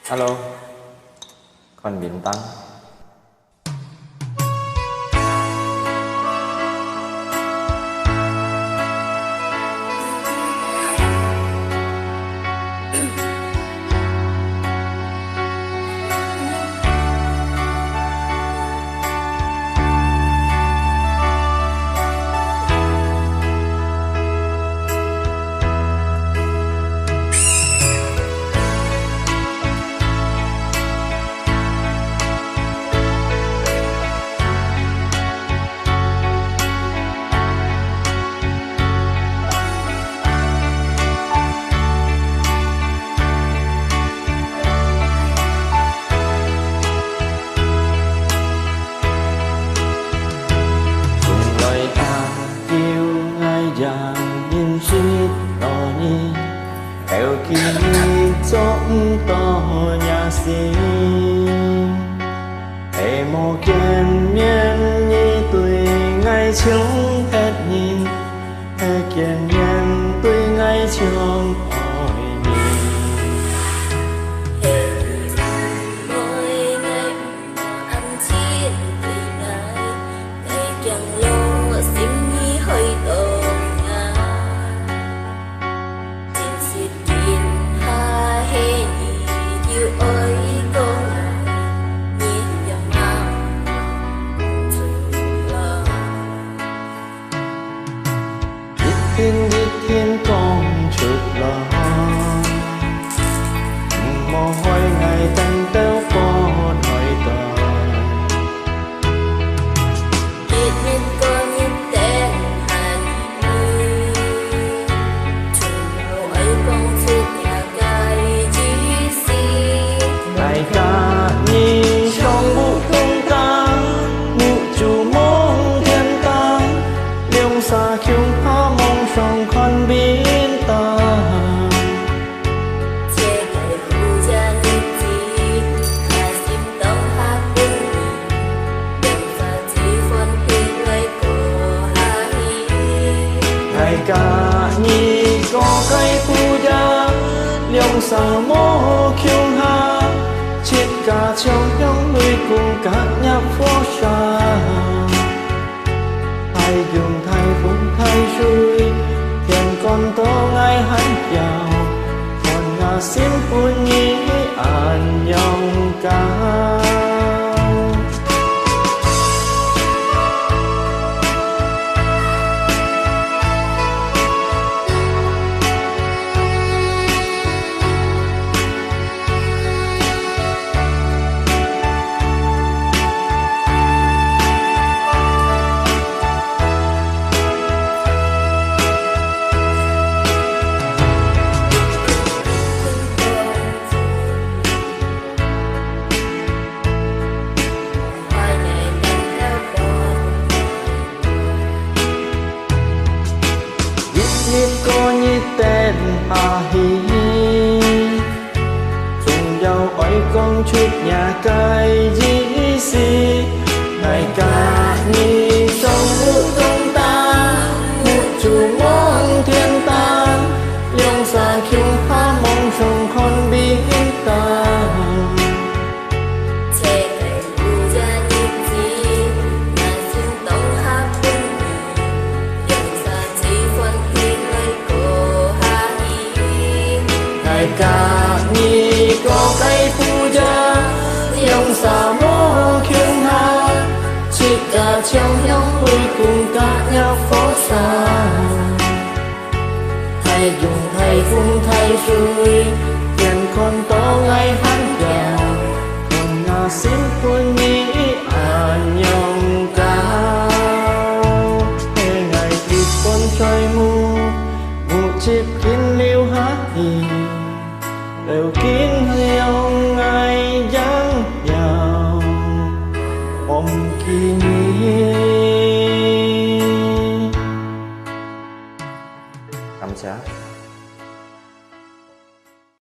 Alo, con Bintang. theo khi trốn to nhà xin hệ mô kiên miên như tuổi ngày chúng hết nhìn hệ kiên miên tuổi ngày chúng ôi nhìn mỗi ngày ăn chín tuổi ngày ngày càng lâu xin nghĩ hơi tổ thiên con chút lo mồ hôi ngày tăng téo con hỏi đời biết nên có những tên hành vi trường nào ấy con chưa nhà cái chỉ xin ngày cả nhìn trong bụng không ta mụ chủ mong thiên ta liêu xa khiêu phá mong trong con biến ta che ngày khu gia nhất gì là xin tông hát bên đừng và chỉ phân khi ngày của hai ngày cả nhìn có cây phu gia liêu xa mô khiêu ha chết cả trong nhóm người cùng cả nhạc phố xa thay dùng thay vùng thay xuôi tiền con to ngay hắn giàu còn nhà xin buồn nghĩ an nhong cao có như tên hà hi dùng dầu ỏi con chút nhà cây dĩ si ngày cả như trong vũ công ta một chủ mong thiên ta lòng xa khiêu phá mong trong con biết ta cả nhì có cây phu gia dòng xa mô khiêng ha chỉ cả trong nhóm vui cùng cả nhà phố xa thay dùng thay phun thay xuôi tiền con to ngay hắn giàu còn nhà xin quân nghĩ à nhau